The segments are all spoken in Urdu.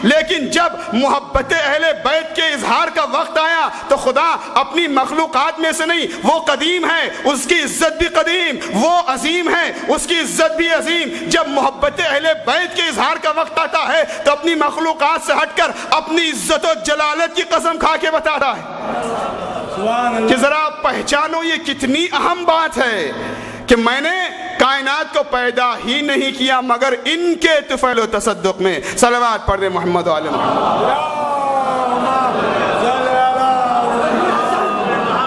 لیکن جب محبت اہل بیت کے اظہار کا وقت آیا تو خدا اپنی مخلوقات میں سے نہیں، وہ قدیم ہے، اس کی عزت بھی قدیم، وہ عظیم ہے، اس کی عزت بھی عظیم، جب محبت اہل بیت کے اظہار کا وقت آتا ہے تو اپنی مخلوقات سے ہٹ کر اپنی عزت و جلالت کی قسم کھا کے بتاتا ہے کہ ذرا پہچانو یہ کتنی اہم بات ہے کہ میں نے کائنات کو پیدا ہی نہیں کیا مگر ان کے طفیل و تصدق میں۔ صلوات پڑھ دے محمد و آل محمد۔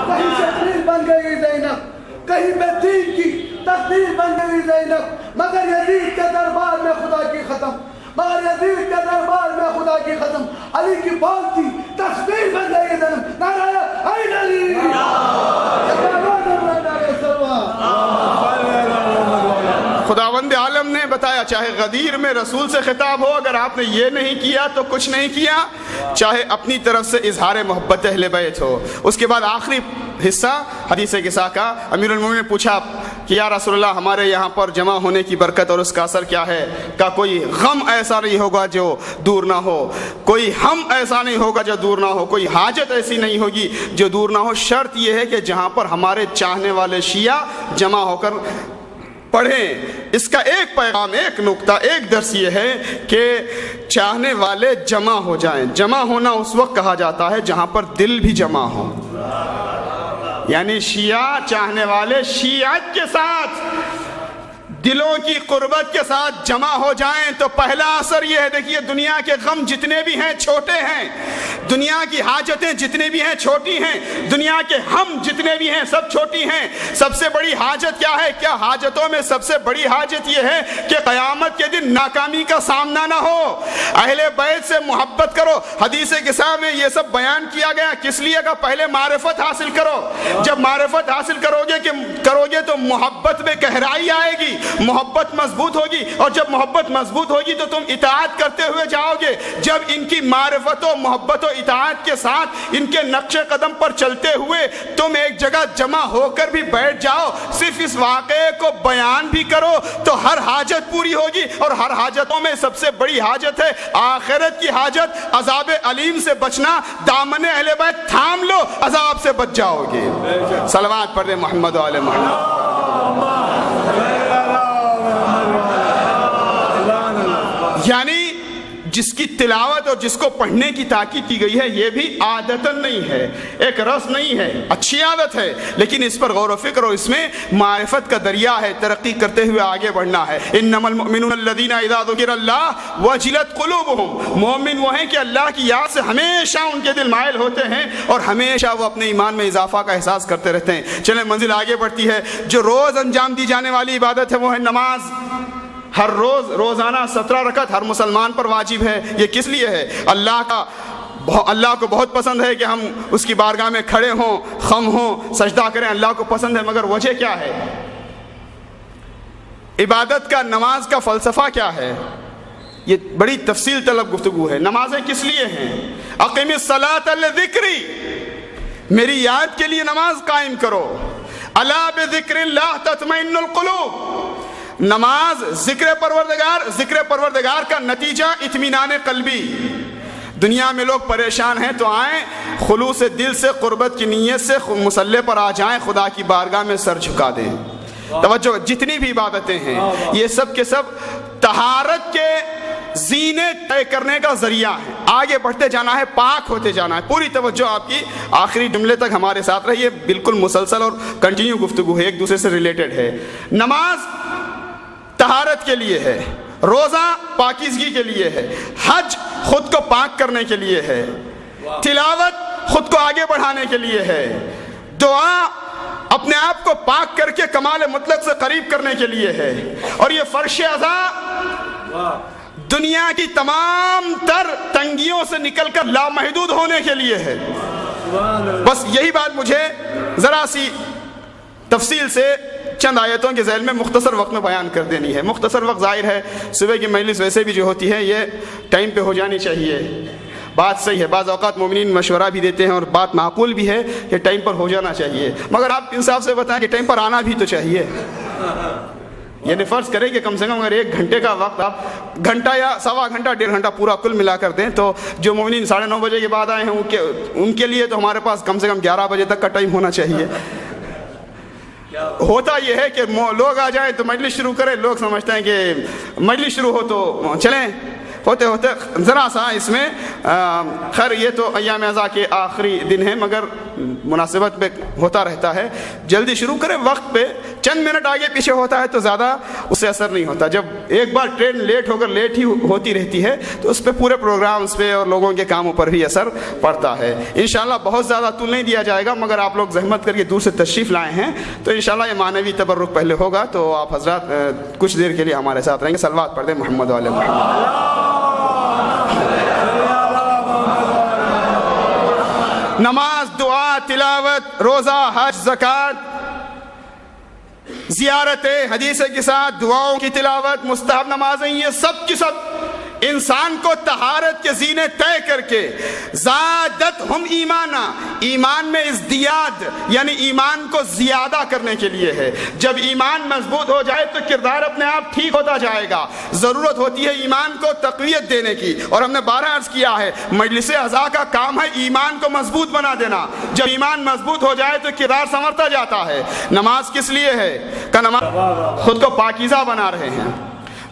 کہیں شبیر بن گئی زینب، کہیں بے دین کی تقدیر بن گئی زینب، مگر یزید کے دربار میں خدا کی ختم، مگر یزید کے دربار میں خدا کی ختم، علی کی بانتی تصویر بن گئی زینب۔ نعرہ حیدر علی، خداوند عالم نے بتایا چاہے غدیر میں رسول سے خطاب ہو، اگر آپ نے یہ نہیں کیا تو کچھ نہیں کیا، چاہے اپنی طرف سے اظہار محبت اہل بیت ہو۔ اس کے بعد آخری حصہ حدیث قصہ کا، امیر المومنین نے پوچھا کہ یا رسول اللہ ہمارے یہاں پر جمع ہونے کی برکت اور اس کا اثر کیا ہے؟ کہ کوئی غم ایسا نہیں ہوگا جو دور نہ ہو، کوئی ہم ایسا نہیں ہوگا جو دور نہ ہو، کوئی حاجت ایسی نہیں ہوگی جو دور نہ ہو، شرط یہ ہے کہ جہاں پر ہمارے چاہنے والے شیعہ جمع ہو کر پڑھیں۔ اس کا ایک پیغام، ایک نقطہ، ایک درس یہ ہے کہ چاہنے والے جمع ہو جائیں۔ جمع ہونا اس وقت کہا جاتا ہے جہاں پر دل بھی جمع ہو، یعنی شیعہ چاہنے والے شیعت کے ساتھ دلوں کی قربت کے ساتھ جمع ہو جائیں تو پہلا اثر یہ ہے، دیکھیے دنیا کے غم جتنے بھی ہیں چھوٹے ہیں، دنیا کی حاجتیں جتنے بھی ہیں چھوٹی ہیں، دنیا کے ہم جتنے بھی ہیں سب چھوٹی ہیں۔ سب سے بڑی حاجت کیا ہے؟ کیا حاجتوں میں سب سے بڑی حاجت یہ ہے کہ قیامت کے دن ناکامی کا سامنا نہ ہو۔ اہل بیت سے محبت کرو۔ حدیث قصہ میں یہ سب بیان کیا گیا، کس لیے کہ پہلے معرفت حاصل کرو۔ جب معرفت حاصل کرو گے تو محبت میں گہرائی آئے گی، محبت مضبوط ہوگی، اور جب محبت مضبوط ہوگی تو تم اطاعت کرتے ہوئے جاؤ گے۔ جب ان کی معرفت و محبت و اطاعت کے ساتھ ان کے نقش قدم پر چلتے ہوئے تم ایک جگہ جمع ہو کر بھی بیٹھ جاؤ، صرف اس واقعے کو بیان بھی کرو تو ہر حاجت پوری ہوگی، اور ہر حاجتوں میں سب سے بڑی حاجت ہے آخرت کی حاجت، عذاب علیم سے بچنا۔ دامن اہل بیت تھام لو، عذاب سے بچ جاؤ گے۔ صلوات پڑھ دے محمد و آل محمد۔ یعنی جس کی تلاوت اور جس کو پڑھنے کی تاکید کی گئی ہے یہ بھی عادتاً نہیں ہے، ایک رس نہیں ہے، اچھی عادت ہے، لیکن اس پر غور و فکر اور اس میں معرفت کا دریا ہے، ترقی کرتے ہوئے آگے بڑھنا ہے۔ انما المؤمنون الذین اذا ذکر اللہ وجلت قلوبهم، مومن وہ ہیں کہ اللہ کی یاد سے ہمیشہ ان کے دل مائل ہوتے ہیں اور ہمیشہ وہ اپنے ایمان میں اضافہ کا احساس کرتے رہتے ہیں۔ چلیں منزل آگے بڑھتی ہے۔ جو روز انجام دی جانے والی عبادت ہے وہ ہے نماز۔ ہر روز روزانہ 17 رکعت ہر مسلمان پر واجب ہے۔ یہ کس لیے ہے؟ اللہ کو بہت پسند ہے کہ ہم اس کی بارگاہ میں کھڑے ہوں، خم ہوں، سجدہ کریں، اللہ کو پسند ہے، مگر وجہ کیا ہے؟ عبادت کا، نماز کا فلسفہ کیا ہے؟ یہ بڑی تفصیل طلب گفتگو ہے۔ نمازیں کس لیے ہیں؟ اقیم الصلاۃ لذکری، میری یاد کے لیے نماز قائم کرو۔ الا بذکر اللہ تطمئن القلوب، نماز ذکر پروردگار کا نتیجہ اطمینان قلبی۔ دنیا میں لوگ پریشان ہیں تو آئیں خلوص دل سے قربت کی نیت سے مصلی پر آ جائیں، خدا کی بارگاہ میں سر جھکا دیں۔ توجہ، جتنی بھی عبادتیں ہیں یہ سب کے سب طہارت کے زینے طے کرنے کا ذریعہ ہے۔ آگے بڑھتے جانا ہے، پاک ہوتے جانا ہے۔ پوری توجہ آپ کی آخری جملے تک ہمارے ساتھ رہیے، بالکل مسلسل اور کنٹینیو گفتگو ہے، ایک دوسرے سے ریلیٹڈ ہے۔ نماز طہارت کے لیے ہے، روزہ پاکیزگی کے لیے ہے، حج خود کو پاک کرنے کے لیے ہے، تلاوت خود کو آگے بڑھانے کے لیے ہے، دعا اپنے آپ کو پاک کر کے کمال مطلق سے قریب کرنے کے لیے ہے، اور یہ فرش اعضاء دنیا کی تمام تر تنگیوں سے نکل کر لامحدود ہونے کے لیے ہے۔ بس یہی بات مجھے ذرا سی تفصیل سے چند آیتوں کے ذیل میں مختصر وقت میں بیان کر دینی ہے۔ مختصر وقت ظاہر ہے صبح کی مجلس ویسے بھی جو ہوتی ہے یہ ٹائم پہ ہو جانی چاہیے، بات صحیح ہے۔ بعض اوقات مومنین مشورہ بھی دیتے ہیں اور بات معقول بھی ہے کہ ٹائم پر ہو جانا چاہیے، مگر آپ انصاف سے بتائیں کہ ٹائم پر آنا بھی تو چاہیے۔ یعنی فرض کریں کہ کم سے کم اگر 1 گھنٹے کا وقت آپ گھنٹہ یا سوا گھنٹہ 1.5 گھنٹہ پورا کل ملا کر دیں تو جو مومنین 9:30 بجے کے بعد آئے ہیں ان کے لیے تو ہمارے پاس کم سے کم 11 بجے تک کا ٹائم ہونا چاہیے. ہوتا یہ ہے کہ لوگ آ جائیں تو مجلس شروع کریں, لوگ سمجھتے ہیں کہ مجلس شروع ہو تو چلیں, ہوتے ہوتے ذرا سا اس میں خیر یہ تو ایام اعزاء کے آخری دن ہے مگر مناسبت پہ ہوتا رہتا ہے. جلدی شروع کریں وقت پہ, چند منٹ آگے پیچھے ہوتا ہے تو زیادہ اس سے اثر نہیں ہوتا. جب ایک بار ٹرین لیٹ ہو کر لیٹ ہی ہوتی رہتی ہے تو اس پہ پورے پروگرامز پہ اور لوگوں کے کاموں پر بھی اثر پڑتا ہے. انشاءاللہ بہت زیادہ طول نہیں دیا جائے گا مگر آپ لوگ زحمت کر کے دور سے تشریف لائے ہیں تو انشاءاللہ یہ معنوی تبرک پہلے ہوگا تو آپ حضرات کچھ دیر کے لیے ہمارے ساتھ رہیں گے. صلوات پڑھ دیں محمد و علی محمد. نماز, دعا, تلاوت, روزہ, حج, زکوٰۃ, زیارتیں, حدیث کے ساتھ دعاؤں کی تلاوت, مستحب نمازیں, یہ سب کی سب انسان کو طہارت کے زینے طے کر کے زادت ہم ایمانا, ایمان میں ازدیاد یعنی ایمان کو زیادہ کرنے کے لیے ہے. جب ایمان مضبوط ہو جائے تو کردار اپنے آپ ٹھیک ہوتا جائے گا. ضرورت ہوتی ہے ایمان کو تقویت دینے کی اور ہم نے 12 عرض کیا ہے مجلس اعزاء کا کام ہے ایمان کو مضبوط بنا دینا. جب ایمان مضبوط ہو جائے تو کردار سنورتا جاتا ہے. نماز کس لیے ہے کہ نماز خود کو پاکیزہ بنا رہے ہیں.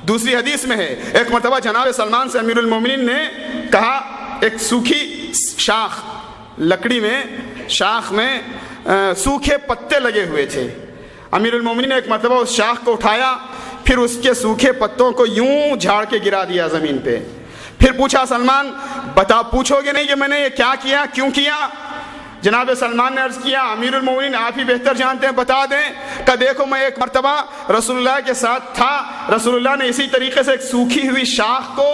دوسری حدیث میں ہے ایک مرتبہ جناب سلمان سے امیر المومنین نے کہا, ایک سوکھی شاخ, لکڑی میں شاخ میں سوکھے پتے لگے ہوئے تھے. امیر المومنین نے ایک مرتبہ اس شاخ کو اٹھایا, پھر اس کے سوکھے پتوں کو یوں جھاڑ کے گرا دیا زمین پہ. پھر پوچھا سلمان پوچھو گے نہیں کہ میں نے یہ کیا کیا, کیوں کیا؟ جناب سلمان نے عرض کیا امیر المومنین آپ ہی بہتر جانتے ہیں, بتا دیں. کہ دیکھو میں ایک مرتبہ رسول اللہ کے ساتھ تھا, رسول اللہ نے اسی طریقے سے ایک سوکھی ہوئی شاخ کو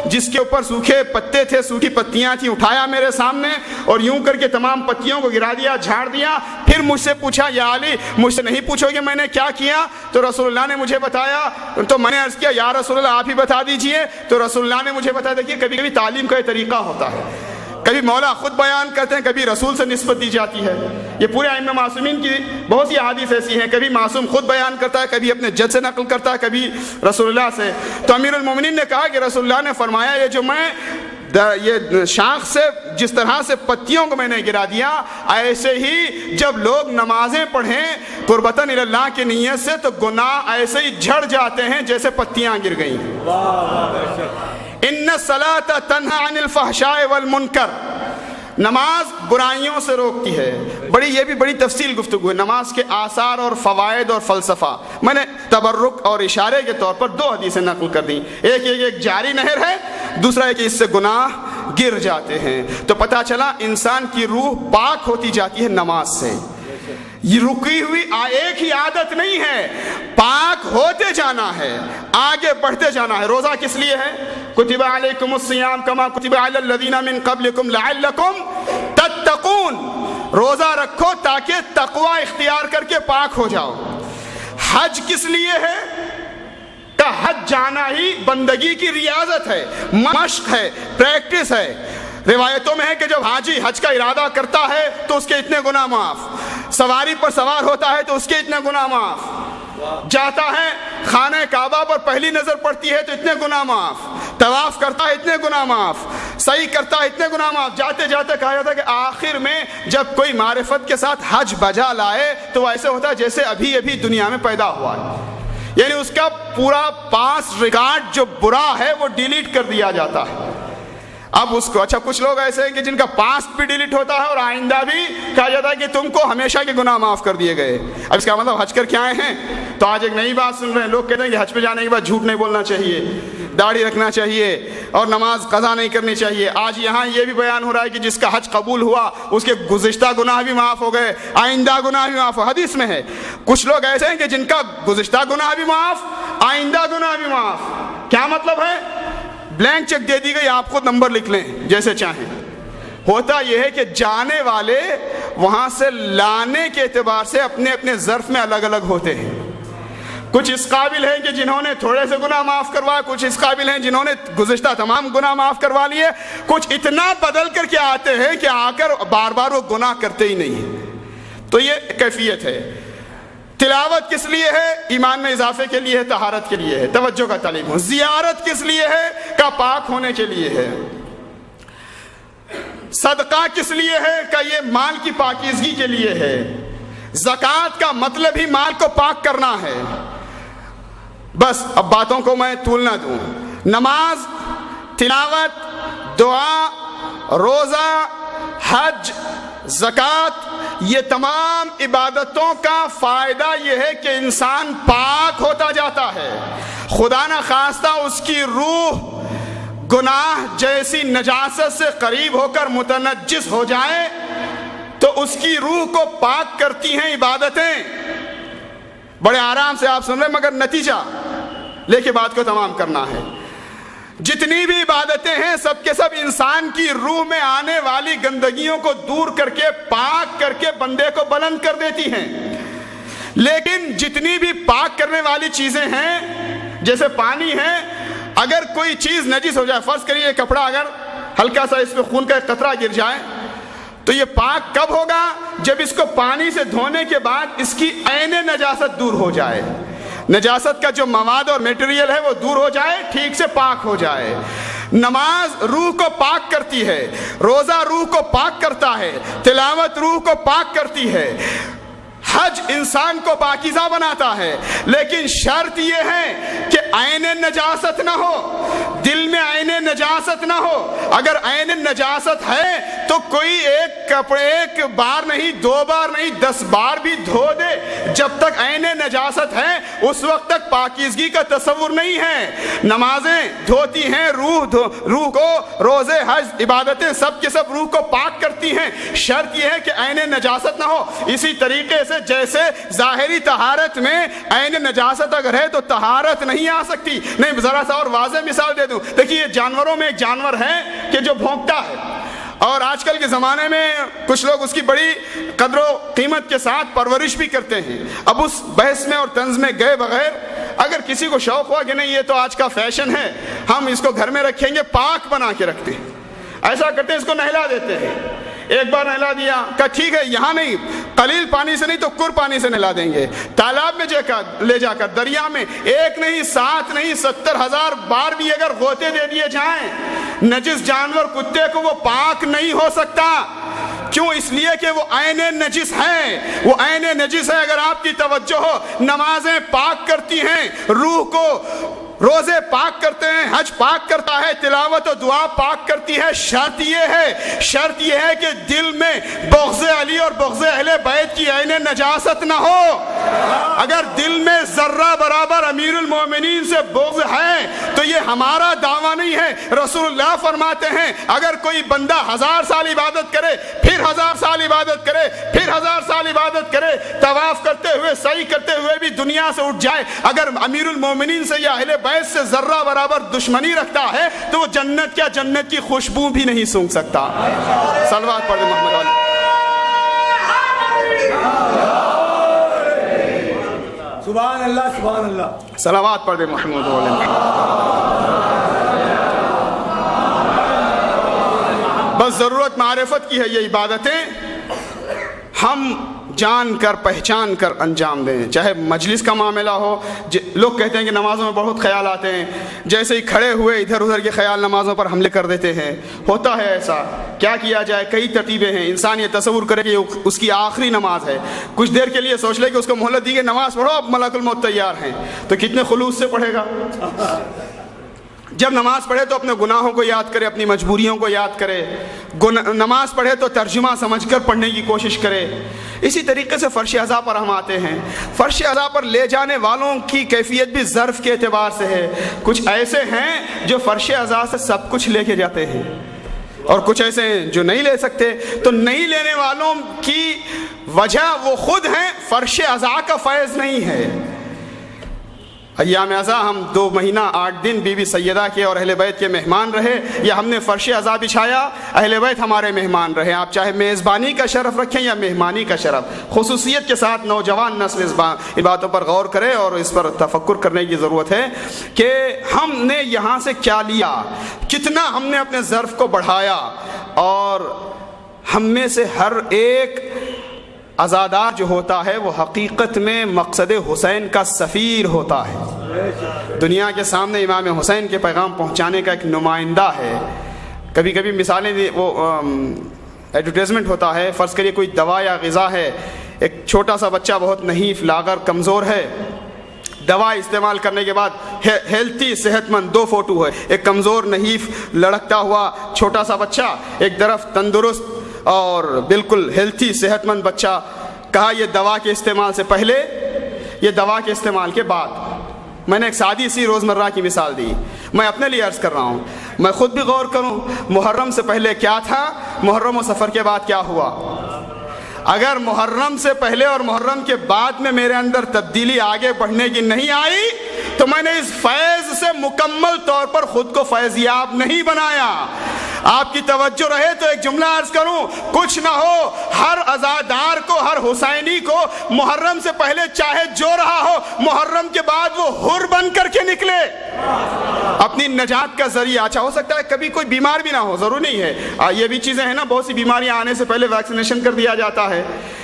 جس کے اوپر سوکھے پتے تھے, سوکھی پتیاں تھیں, اٹھایا میرے سامنے اور یوں کر کے تمام پتیوں کو گرا دیا, جھاڑ دیا. پھر مجھ سے پوچھا یا علی مجھ سے نہیں پوچھو گے میں نے کیا کیا؟ تو رسول اللہ نے مجھے بتایا. تو میں نے عرض کیا یا رسول اللہ آپ ہی بتا دیجئے. تو رسول اللہ نے مجھے بتایا. دیکھیے کبھی کبھی تعلیم کا یہ طریقہ ہوتا ہے, کبھی مولا خود بیان کرتے ہیں, کبھی رسول سے نسبت دی جاتی ہے. یہ پورے ائمہ معصومین کی بہت سی احادیث ایسی ہیں, کبھی معصوم خود بیان کرتا ہے, کبھی اپنے جد سے نقل کرتا ہے, کبھی رسول اللہ سے. تو امیر المومنین نے کہا کہ رسول اللہ نے فرمایا یہ جو میں یہ شاخ سے جس طرح سے پتیوں کو میں نے گرا دیا, ایسے ہی جب لوگ نمازیں پڑھیں قربتاً الی اللہ کی نیت سے تو گناہ ایسے ہی جھڑ جاتے ہیں جیسے پتیاں گر گئیں. ان الصلاۃ تنہی عن الفحشاء والمنکر, نماز برائیوں سے روکتی ہے. یہ بھی بڑی تفصیل گفتگو ہے نماز کے آثار اور فوائد اور فلسفہ. میں نے تبرک اور اشارے کے طور پر 2 حدیثیں نقل کر دیں. ایک جاری نہر ہے, دوسرا ہے کہ اس سے گناہ گر جاتے ہیں. تو پتہ چلا انسان کی روح پاک ہوتی جاتی ہے نماز سے. یہ رکی ہوئی ایک ہی عادت نہیں ہے, پاک ہوتے جانا ہے, آگے بڑھتے جانا ہے. روزہ کس لیے ہے؟ کتب علیکم الصیام کما کتب علی الذین من قبلکم لعلکم تتقون. روزہ رکھو تاکہ تقوی اختیار کر کے پاک ہو جاؤ. حج کس لیے ہے؟ کہ حج جانا ہی بندگی کی ریاضت ہے, مشق ہے, پریکٹس ہے. روایتوں میں ہے کہ جب حاجی حج کا ارادہ کرتا ہے تو اس کے اتنے گناہ معاف, سواری پر سوار ہوتا ہے تو اس کے اتنے گناہ معاف, جاتا ہے خانہ کعبہ پر پہلی نظر پڑتی ہے تو اتنے گناہ معاف, طواف کرتا ہے اتنے گناہ معاف, صحیح کرتا ہے اتنے گناہ معاف. جاتے جاتے کہا جاتا ہے کہ آخر میں جب کوئی معرفت کے ساتھ حج بجا لائے تو ایسے ہوتا ہے جیسے ابھی ابھی دنیا میں پیدا ہوا ہے. یعنی اس کا پورا پاس ریکارڈ جو برا ہے وہ ڈیلیٹ کر دیا جاتا ہے. اب اس کو اچھا کچھ لوگ ایسے ہیں کہ جن کا پاسٹ بھی ڈیلیٹ ہوتا ہے اور آئندہ بھی کہا جاتا ہے کہ تم کو ہمیشہ کے گناہ معاف کر دیے گئے. اب اس کا مطلب حج کر کے آئے ہیں تو آج ایک نئی بات سن رہے ہیں. لوگ کہتے ہیں کہ حج پہ جانے کے بعد جھوٹ نہیں بولنا چاہیے, داڑھی رکھنا چاہیے اور نماز قضا نہیں کرنی چاہیے. آج یہاں یہ بھی بیان ہو رہا ہے کہ جس کا حج قبول ہوا اس کے گزشتہ گناہ بھی معاف ہو گئے, آئندہ گناہ بھی معاف ہو. حدیث میں ہے کچھ لوگ ایسے ہیں کہ جن کا گزشتہ گناہ بھی معاف, آئندہ گناہ بھی معاف. کیا مطلب ہے؟ بلینک چیک دے دی گئی, آپ خود نمبر لکھ لیں جیسے چاہیں. ہوتا یہ ہے کہ جانے والے وہاں سے لانے کے اعتبار سے اپنے اپنے ظرف میں الگ الگ ہوتے ہیں. کچھ اس قابل ہیں کہ جنہوں نے تھوڑے سے گناہ معاف کروایا, کچھ اس قابل ہیں جنہوں نے گزشتہ تمام گناہ معاف کروا لیے, کچھ اتنا بدل کر کے آتے ہیں کہ آ کر بار بار وہ گناہ کرتے ہی نہیں ہیں. تو یہ کیفیت ہے. تلاوت کس لیے ہے؟ ایمان میں اضافے کے لیے ہے، طہارت کے لیے ہے، توجہ کا تعلیم ہو۔ زیارت کس لیے ہے؟ کا پاک ہونے کے لیے ہے۔ صدقہ کس لیے ہے؟ کہ یہ مال کی پاکیزگی کے لیے ہے۔ زکوٰۃ کا مطلب ہی مال کو پاک کرنا ہے۔ بس اب باتوں کو میں طول نہ دوں۔ نماز، تلاوت، دعا، روزہ، حج، زکوٰۃ، یہ تمام عبادتوں کا فائدہ یہ ہے کہ انسان پاک ہوتا جاتا ہے۔ خدا نہ خواستہ اس کی روح گناہ جیسی نجاست سے قریب ہو کر متنجس ہو جائے تو اس کی روح کو پاک کرتی ہیں عبادتیں۔ بڑے آرام سے آپ سن رہے مگر نتیجہ لے کے بات کو تمام کرنا ہے۔ جتنی بھی عبادتیں ہیں سب کے سب انسان کی روح میں آنے والی گندگیوں کو دور کر کے پاک کر کے بندے کو بلند کر دیتی ہیں، لیکن جتنی بھی پاک کرنے والی چیزیں ہیں جیسے پانی ہے، اگر کوئی چیز نجس ہو جائے، فرض کریے کپڑا اگر ہلکا سا اس میں خون کا ایک قطرہ گر جائے تو یہ پاک کب ہوگا؟ جب اس کو پانی سے دھونے کے بعد اس کی عین نجاست دور ہو جائے، نجاست کا جو مواد اور میٹیریل ہے وہ دور ہو جائے، ٹھیک سے پاک ہو جائے۔ نماز روح کو پاک کرتی ہے، روزہ روح کو پاک کرتا ہے، تلاوت روح کو پاک کرتی ہے، حج انسان کو پاکیزہ بناتا ہے، لیکن شرط یہ ہے کہ عین نجاست نہ ہو، دل میں عین نجاست نہ ہو۔ اگر عین نجاست ہے تو کوئی ایک کپڑے ایک بار نہیں، 2 بار نہیں، 10 بار بھی دھو دے، جب تک عین نجاست ہے اس وقت تک پاکیزگی کا تصور نہیں ہے۔ نمازیں دھوتی ہیں روح کو، روزے، حج، عبادتیں سب کے سب روح کو پاک کرتی ہیں، شرط یہ ہے کہ عین نجاست نہ ہو۔ اسی طریقے سے جیسے ظاہری طہارت میں عین نجاست اگر ہے تو طہارت نہیں آ سکتی۔ نہیں، ذرا سا اور واضح مثال دے دوں، دیکھیے جانوروں میں ایک جانور ہے کہ جو بھونکتا ہے، اور آج کل کے زمانے میں کچھ لوگ اس کی بڑی قدر و قیمت کے ساتھ پرورش بھی کرتے ہیں۔ اب اس بحث میں اور طنز میں گئے بغیر اگر کسی کو شوق ہوا کہ نہیں یہ تو آج کا فیشن ہے، ہم اس کو گھر میں رکھیں گے، پاک بنا کے رکھتے ہیں، ایسا کرتے ہیں اس کو نہلا دیتے ہیں۔ ایک بار نہلا دیا، کہا ٹھیک ہے یہاں نہیں، قلیل پانی سے نہیں تو کر پانی سے نہلا دیں گے، تالاب میں لے جا کر، دریا میں 1 نہیں 7 نہیں 70,000 بار بھی اگر غوطے دے دیے جائیں، نجس جانور کتے کو وہ پاک نہیں ہو سکتا۔ کیوں؟ اس لیے کہ وہ عین نجس ہے، وہ عین نجس ہے۔ اگر آپ کی توجہ ہو، نمازیں پاک کرتی ہیں روح کو، روزے پاک کرتے ہیں، حج پاک کرتا ہے، تلاوت و دعا پاک کرتی ہے۔ شرط یہ ہے کہ دل میں بغض علی اور بغض اہل بیت کی عین نجاست نہ ہو۔ اگر دل میں ذرہ برابر امیر المومنین سے بغض ہے تو یہ ہمارا دعویٰ نہیں ہے۔ رسول اللہ فرماتے ہیں اگر کوئی بندہ 1000 سال عبادت کرے، پھر 1000 سال عبادت کرے، پھر 1000 سال عبادت کرے، طواف کرتے ہوئے سعی کرتے ہوئے بھی دنیا سے اٹھ جائے، اگر امیر المومنین سے یا اہل بیت سے ذرہ برابر دشمنی رکھتا ہے تو وہ جنت کی خوشبو بھی نہیں سونگھ سکتا۔ صلوات پڑھ دیں محمد علی۔ سبحان اللہ، سبحان اللہ، صلوات پڑھ دیں محمد علی۔ بس ضرورت معرفت کی ہے، یہ عبادتیں ہم جان کر پہچان کر انجام دیں، چاہے مجلس کا معاملہ ہو۔ لوگ کہتے ہیں کہ نمازوں میں بہت خیال آتے ہیں، جیسے ہی کھڑے ہوئے ادھر ادھر کے خیال نمازوں پر حملے کر دیتے ہیں۔ ہوتا ہے ایسا، کیا کیا جائے؟ کئی ترتیبیں ہیں۔ انسان یہ تصور کرے کہ اس کی آخری نماز ہے، کچھ دیر کے لیے سوچ لے کہ اس کو مہلت دی کہ نماز پڑھو، اب ملک الموت تیار ہیں، تو کتنے خلوص سے پڑھے گا؟ جب نماز پڑھے تو اپنے گناہوں کو یاد کرے، اپنی مجبوریوں کو یاد کرے، نماز پڑھے تو ترجمہ سمجھ کر پڑھنے کی کوشش کرے۔ اسی طریقے سے فرش اعضاء پر ہم آتے ہیں۔ فرش اعضاء پر لے جانے والوں کی کیفیت بھی ظرف کے اعتبار سے ہے۔ کچھ ایسے ہیں جو فرش اعضاء سے سب کچھ لے کے جاتے ہیں، اور کچھ ایسے ہیں جو نہیں لے سکتے۔ تو نہیں لینے والوں کی وجہ وہ خود ہیں، فرش اعضاء کا فیض نہیں ہے۔ ایام اعضاء ہم 2 مہینہ 8 دن بی بی سیدہ کے اور اہل بیت کے مہمان رہے، یا ہم نے فرش اعضاء بچھایا، اہل بیت ہمارے مہمان رہے۔ آپ چاہے میزبانی کا شرف رکھیں یا مہمانی کا شرف، خصوصیت کے ساتھ نوجوان نسل اس باتوں پر غور کرے اور اس پر تفکر کرنے کی ضرورت ہے کہ ہم نے یہاں سے کیا لیا، کتنا ہم نے اپنے ظرف کو بڑھایا، اور ہم میں سے ہر ایک عزادار جو ہوتا ہے وہ حقیقت میں مقصد حسین کا سفیر ہوتا ہے، دنیا کے سامنے امام حسین کے پیغام پہنچانے کا ایک نمائندہ ہے۔ کبھی کبھی مثالیں وہ ایڈورٹائزمنٹ ہوتا ہے، فرض کریے کوئی دوا یا غذا ہے، ایک چھوٹا سا بچہ بہت نحیف لاغر کمزور ہے، دوا استعمال کرنے کے بعد ہیلتھی صحت مند، دو فوٹو ہے، ایک کمزور نحیف لڑکتا ہوا چھوٹا سا بچہ، ایک طرف تندرست اور بالکل ہیلتھی صحت مند بچہ۔ کہا یہ دوا کے استعمال سے پہلے، یہ دوا کے استعمال کے بعد۔ میں نے ایک سادی سی روزمرہ کی مثال دی، میں اپنے لیے عرض کر رہا ہوں، میں خود بھی غور کروں محرم سے پہلے کیا تھا، محرم و سفر کے بعد کیا ہوا۔ اگر محرم سے پہلے اور محرم کے بعد میں میرے اندر تبدیلی آگے بڑھنے کی نہیں آئی تو میں نے اس فیض سے مکمل طور پر خود کو فیضیاب نہیں بنایا۔ آپ کی توجہ رہے تو ایک جملہ عرض کروں، کچھ نہ ہو ہر عزادار کو، ہر حسینی کو محرم سے پہلے چاہے جو رہا ہو، محرم کے بعد وہ حر بن کر کے نکلے اپنی نجات کا ذریعہ۔ اچھا ہو سکتا ہے کبھی کوئی بیمار بھی نہ ہو، ضروری نہیں ہے، یہ بھی چیزیں ہیں نا، بہت سی بیماریاں آنے سے پہلے ویکسینیشن کر دیا جاتا ہے،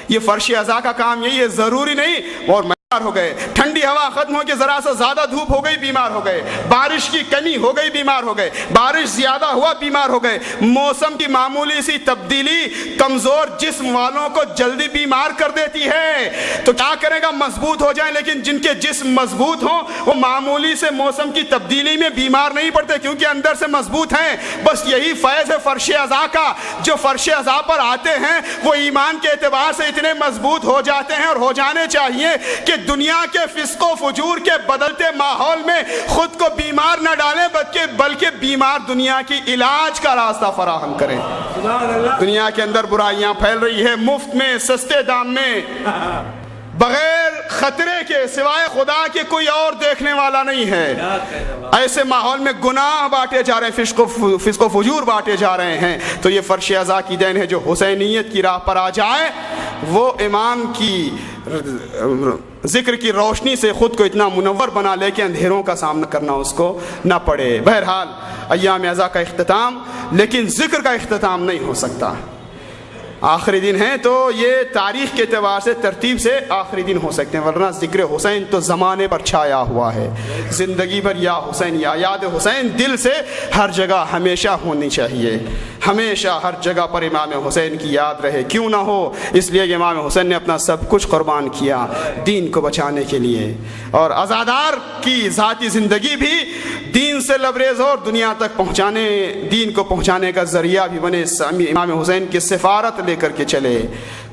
یہ فرش عزا کا کام یہی ہے، ضروری نہیں۔ اور ہو گئے، ٹھنڈی ہوا ختم ہو کے ذرا سا زیادہ دھوپ ہو گئی بیمار ہو گئے، بارش کی کمی ہو گئی بیمار ہو گئے، بارش زیادہ ہوا بیمار ہو گئے، موسم کی معمولی سی تبدیلی کمزور جسم والوں کو جلدی بیمار کر دیتی ہے۔ تو کیا کرے گا، مضبوط ہو جائیں، لیکن جن کے جسم مضبوط ہوں وہ معمولی سے موسم کی تبدیلی میں بیمار نہیں پڑتے کیونکہ اندر سے مضبوط ہیں۔ بس یہی فیض ہے فرش عزا کا، جو فرش عزا پر آتے ہیں وہ ایمان کے اعتبار سے اتنے مضبوط ہو جاتے ہیں، اور ہو جانے چاہیے کہ دنیا کے فسق و فجور کے بدلتے ماحول میں خود کو بیمار نہ ڈالیں بلکہ بیمار دنیا کی علاج کا راستہ فراہم کریں۔ دنیا کے اندر برائیاں پھیل رہی ہے مفت میں، سستے دام میں، بغیر خطرے کے، سوائے خدا کے کوئی اور دیکھنے والا نہیں ہے۔ ایسے ماحول میں گناہ بانٹے جا رہے ہیں، فسق و فجور بانٹے جا رہے ہیں۔ تو یہ فرش عزا کی دین ہے، جو حسینیت کی راہ پر آ جائے وہ امام کی ذکر کی روشنی سے خود کو اتنا منور بنا لے کہ اندھیروں کا سامنا کرنا اس کو نہ پڑے۔ بہرحال ایام عزا کا اختتام، لیکن ذکر کا اختتام نہیں ہو سکتا۔ آخری دن ہیں تو یہ تاریخ کے اعتبار سے ترتیب سے آخری دن ہو سکتے ہیں، ورنہ ذکر حسین تو زمانے پر چھایا ہوا ہے، زندگی بھر یا حسین، یا یاد حسین دل سے ہر جگہ ہمیشہ ہونی چاہیے، ہمیشہ ہر جگہ پر امام حسین کی یاد رہے، کیوں نہ ہو، اس لیے کہ امام حسین نے اپنا سب کچھ قربان کیا دین کو بچانے کے لیے، اور عزادار کی ذاتی زندگی بھی دین سے لبریز اور دنیا تک پہنچانے، دین کو پہنچانے کا ذریعہ بھی بنے۔ امام حسین کی سفارت لے کر کے چلے،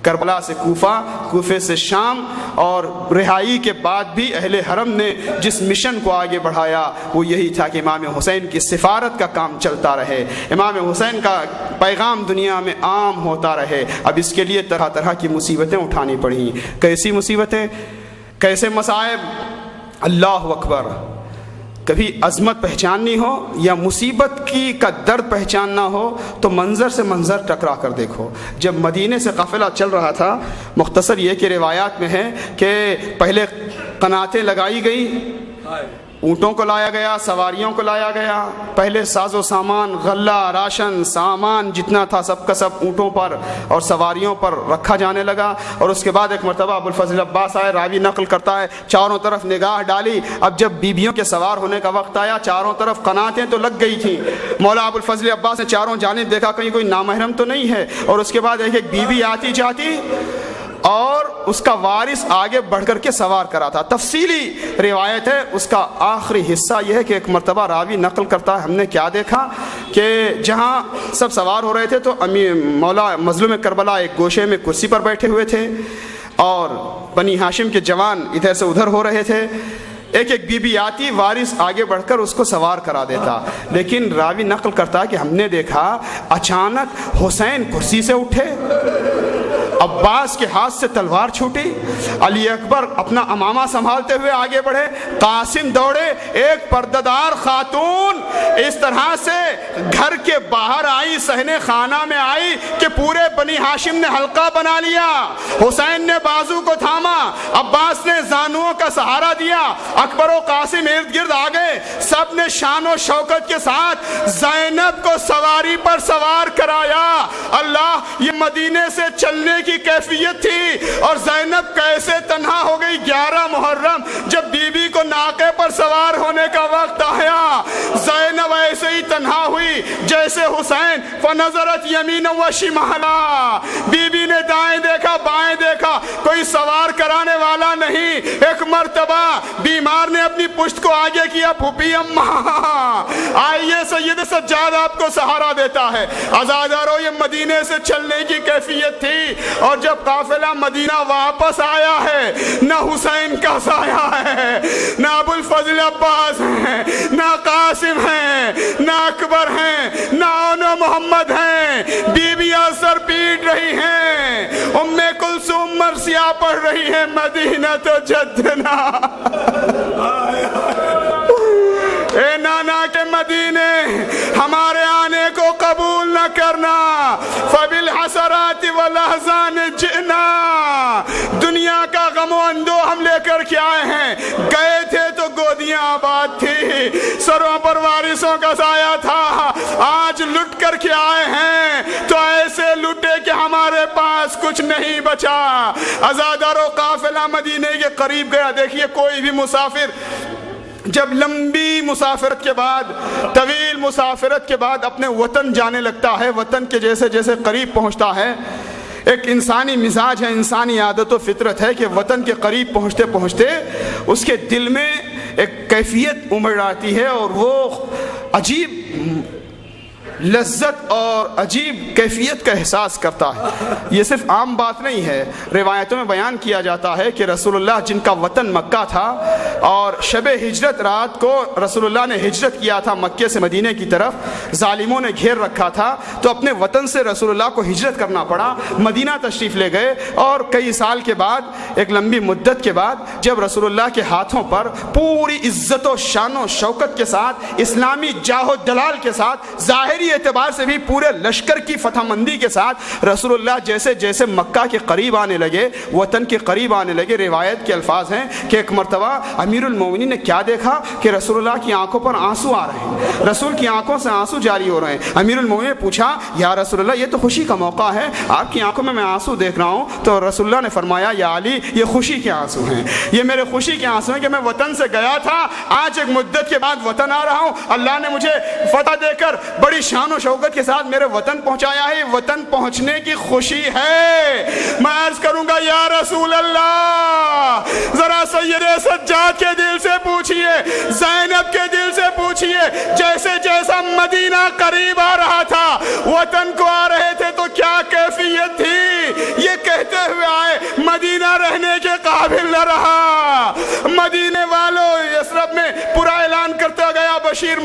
کربلا سے کوفہ، کوفے سے شام، اور رہائی کے بعد بھی اہل حرم نے جس مشن کو آگے بڑھایا وہ یہی تھا کہ امام حسین کی سفارت کا کام چلتا رہے، امام حسین کا پیغام دنیا میں عام ہوتا رہے۔ اب اس کے لیے طرح طرح کی مصیبتیں اٹھانی پڑیں۔ کیسی مصیبتیں، کیسے مصائب؟ اللہ اکبر! کبھی عظمت پہچاننی ہو یا مصیبت کا درد پہچاننا ہو تو منظر سے منظر ٹکرا کر دیکھو۔ جب مدینے سے قافلہ چل رہا تھا، مختصر یہ کہ روایات میں ہے کہ پہلے قناتیں لگائی گئی، اونٹوں کو لایا گیا، سواریوں کو لایا گیا، پہلے ساز و سامان، غلہ، راشن، سامان جتنا تھا سب کا سب اونٹوں پر اور سواریوں پر رکھا جانے لگا، اور اس کے بعد ایک مرتبہ ابوالفضل عباس آئے، راوی نقل کرتا ہے، چاروں طرف نگاہ ڈالی، اب جب بیبیوں کے سوار ہونے کا وقت آیا، چاروں طرف قناتیں تو لگ گئی تھیں، مولا ابوالفضل عباس نے چاروں جانب دیکھا کہیں کوئی نامحرم تو نہیں ہے، اور اس کے بعد ایک ایک بیوی آتی جاتی اور اس کا وارث آگے بڑھ کر کے سوار کرا تھا۔ تفصیلی روایت ہے، اس کا آخری حصہ یہ ہے کہ ایک مرتبہ راوی نقل کرتا ہے، ہم نے کیا دیکھا کہ جہاں سب سوار ہو رہے تھے تو مولا مظلوم کربلا ایک گوشے میں کرسی پر بیٹھے ہوئے تھے، اور بنی ہاشم کے جوان ادھر سے ادھر ہو رہے تھے، ایک ایک بیوی آتی، وارث آگے بڑھ کر اس کو سوار کرا دیتا، لیکن راوی نقل کرتا کہ ہم نے دیکھا اچانک حسین کرسی سے اٹھے، عباس کے ہاتھ سے تلوار چھوٹی، علی اکبر اپنا امامہ سنبھالتے ہوئے آگے بڑھے، قاسم دوڑے، ایک پردہ خاتون اس طرح سے گھر کے باہر آئی، صحن خانہ میں آئی کہ پورے بنی ہاشم نے حلقہ بنا لیا، حسین نے بازو کو تھاما، عباس نے زانوؤں کا سہارا دیا، اکبر و قاسم ارد گرد آگئے، سب نے شان و شوکت کے ساتھ زینب کو سواری پر سوار کر کر آیا۔ اللہ یہ مدینے سے چلنے کی کیفیت تھی، اور زینب کیسے تنہا ہو گئی 11 محرم جب بی بی کو ناقے پر سوار ہونے کا وقت آیا۔ زینب ایسے ہی تنہا ہوئی جیسے حسین، فنظرت یمین و شمالا، بی بی نے دائیں دیکھا بائیں دیکھا، کوئی سوار کرانے والا نہیں۔ ایک مرتبہ بیمار نے اپنی پشت کو آگے کیا، پھوپھی اماں آئیے سید سجاد آپ کو سہارا دیتا ہے۔ عزادارو یہ مدینے سے چلنے کی کیفیت تھی، اور جب قافلہ مدینہ واپس آیا ہے، نہ حسین کا سایہ ہے، نہ ابو الفضل عباس ہیں، نہ قاسم ہیں، نہ اکبر ہیں، نہ اونو محمد ہیں، بیویاں سر پیٹ رہی ہیں، ام کلثوم مرثیہ پڑھ رہی ہیں، مدینہ تو جدنا، اے نانا کے مدینے ہمارے آنے کو قبول نہ کرنا، فبالحسرات والاحزان جئنا، دنیا کا غم و اندو ہم لے کر کے آئے ہیں، گئے تھے تو گودیاں آباد تھی، سروں پر وارثوں کا سایہ تھا، آج لٹ کر کے آئے ہیں تو ایسے لٹے کہ ہمارے پاس کچھ نہیں بچا۔ عزادارو قافلہ مدینے کے قریب گیا۔ دیکھیے کوئی بھی مسافر جب لمبی مسافرت کے بعد، طویل مسافرت کے بعد اپنے وطن جانے لگتا ہے، وطن کے جیسے جیسے قریب پہنچتا ہے، ایک انسانی مزاج ہے، انسانی عادت و فطرت ہے کہ وطن کے قریب پہنچتے پہنچتے اس کے دل میں ایک کیفیت امڑ آتی ہے، اور وہ عجیب لذت اور عجیب کیفیت کا احساس کرتا ہے۔ یہ صرف عام بات نہیں ہے، روایتوں میں بیان کیا جاتا ہے کہ رسول اللہ جن کا وطن مکہ تھا، اور شب ہجرت رات کو رسول اللہ نے ہجرت کیا تھا مکے سے مدینے کی طرف، ظالموں نے گھیر رکھا تھا، تو اپنے وطن سے رسول اللہ کو ہجرت کرنا پڑا، مدینہ تشریف لے گئے، اور کئی سال کے بعد، ایک لمبی مدت کے بعد، جب رسول اللہ کے ہاتھوں پر پوری عزت و شان و شوکت کے ساتھ، اسلامی جاہ و جلال کے ساتھ، ظاہری اعتبار سے بھی پورے لشکر کی فتح مندی کے ساتھ رسول اللہ جیسے جیسے مکہ کے قریب آنے لگے، وطن کے قریب آنے لگے، روایت کے الفاظ ہیں کہ ایک مرتبہ امیر المومنین نے کیا دیکھا کہ رسول اللہ کی آنکھوں پر آنسو آ رہے ہیں، رسول کی آنکھوں سے آنسو جاری ہو رہے ہیں۔ امیر المومنین نے پوچھا یا رسول اللہ یہ تو خوشی کا موقع ہے، آپ کی آنکھوں میں آنسو دیکھ رہا ہوں، تو رسول اللہ نے فرمایا یا علی یہ خوشی کے آنسو ہیں، یہ میرے خوشی کے آنسو ہیں کہ میں وطن سے گیا تھا، آج ایک مدت کے بعد وطن آ رہا ہوں، اللہ نے مجھے فتح دے کر بڑی شان و شوکت کے ساتھ میرے وطن پہنچایا ہے، وطن پہنچنے کی خوشی ہے۔ میں عرض کروں گا یا رسول اللہ ذرا سید سجاد کے دل سے پوچھئے، زینب کے دل سے پوچھئے، جیسے جیسا مدینہ قریب آ رہا تھا، وطن کو آ رہے تھے تو کیا کیفیت تھی؟ یہ کہتے ہوئے آئے مدینہ رہنے کے قابل نہ رہا، مدینے والوں یثرب میں پورا اعلان کرتا گیا بشیر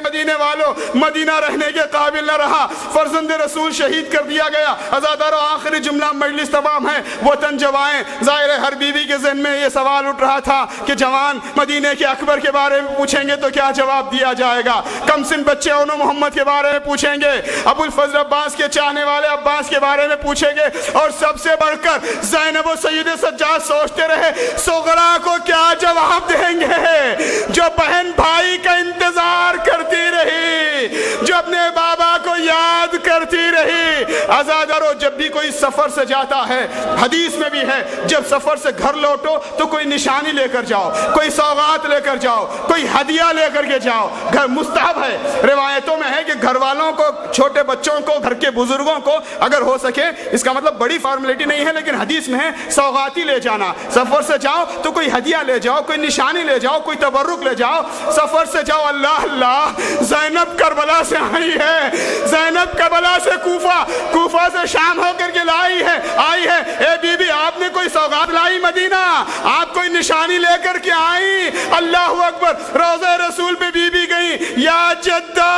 مدینے والوں مدینہ رہنے کے قابل نہ رہا، فرزند رسول شہید کر دیا گیا۔ عزادارو آخری جملہ مجلس تمام ہے، وطن جوائیں، ظاہر ہر بیوی کے ذہن میں یہ سوال اٹھ رہا تھا کہ جوان مدینے کے اکبر کے بارے میں پوچھیں گے تو کیا جواب دیا جائے گا، کم سن بچے اونو محمد کے بارے میں پوچھیں گے، ابو الفضل عباس کے چاہنے والے عباس کے بارے میں پوچھیں گے، اور سب سے بڑھ کر زینب و سید سجاد سوچتے رہے سغرا کو کیا جواب دیں گے، جو بہن بھائی کا انتظار کرتی رہی، جو اپنے بابا کو یاد کرتی رہی۔ عزادارو جب بھی کوئی سفر سے جاتا ہے، حدیث میں بھی ہے جب سفر سے گھر لوٹو تو کوئی نشانی لے کر جاؤ، کوئی سوغات لے کر جاؤ، کوئی ہدیہ لے کر کے جاؤ، گھر مستحب ہے، روایتوں میں ہے کہ گھر والوں کو، چھوٹے بچوں کو، گھر کے بزرگوں کو اگر ہو سکے، اس کا مطلب بڑی فارمیلٹی نہیں ہے لیکن حدیث میں ہے سوغاتی لے جانا، سفر سے جاؤ تو کوئی ہدیہ لے جاؤ، کوئی نشانی لے جاؤ، کوئی تبرک لے جاؤ، سفر سے جاؤ۔ اللہ اللہ زینب کربلا سے آئی ہے، زینب کربلا سے کوفہ سے شام ہو کر کے آئی ہے، اے بی بی آپ نے کوئی سوغات لائی مدینہ، آپ کوئی نشانی لے کر کے آئی؟ اللہ اکبر، روضہ رسول پہ بی بی گئی، یا جدہ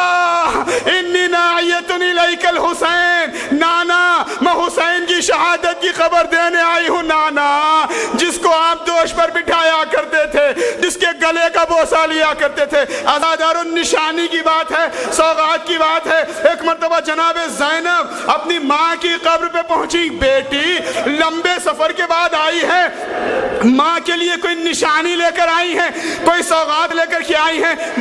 انی ناعیت الیک الحسین، نانا میں حسین کی شہادت کی خبر دینے آئی ہوں، نانا جس کو آپ دوش پر بٹھایا کرتے تھے، جس کے گلے کا بوسہ لیا کرتے تھے۔ عزادارو نشانی کی بات ہے، سوغات کی بات ہے۔ ایک مرتبہ جناب زینب اپنی ماں کی قبر پہ پہنچی، بیٹی لمبے سفر کے بعد آئی ہے، ماں کے لیے کوئی نشانی لے کر آئی ہے، کوئی سوغات لے کر کے آئی ہے۔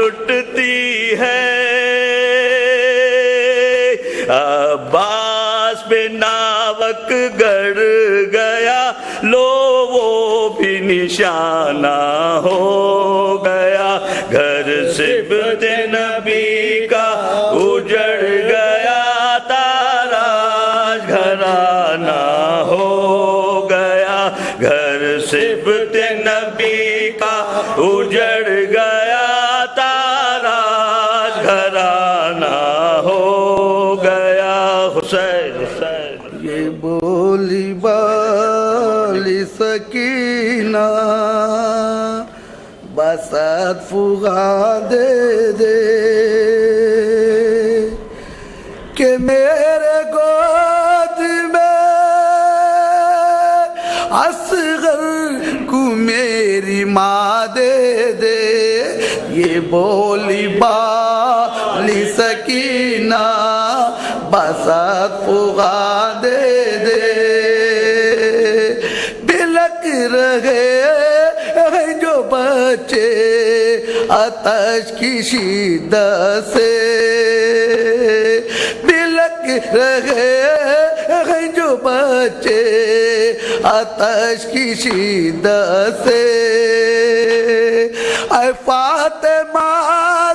لٹتی ہے عباس پہ ناوک گڑ گیا لو وہ بھی نشانہ ہو گیا گھر صفت نبی کا اجڑ گیا تاراج گھرانہ ہو گیا گھر صفت نبی کا اجڑ گیا تاراج گھرانہ ہو گیا حسین حسین یہ بولی بالی سکینہ بسات فغان دے کہ میرے گود میں اصغر کو میری ماں دے یہ بولی بالی سکینہ بسات فغان دے بلک رہے ہیں جو بچے آتش کی شدت سے بلک رہے ہیں جو بچے آتش کی شدت سے اے فاطمہ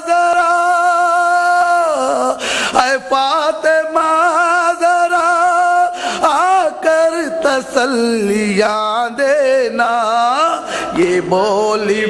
ذرا اے فاطمہ ذرا آ کر تسلیاں دینا یہ بولی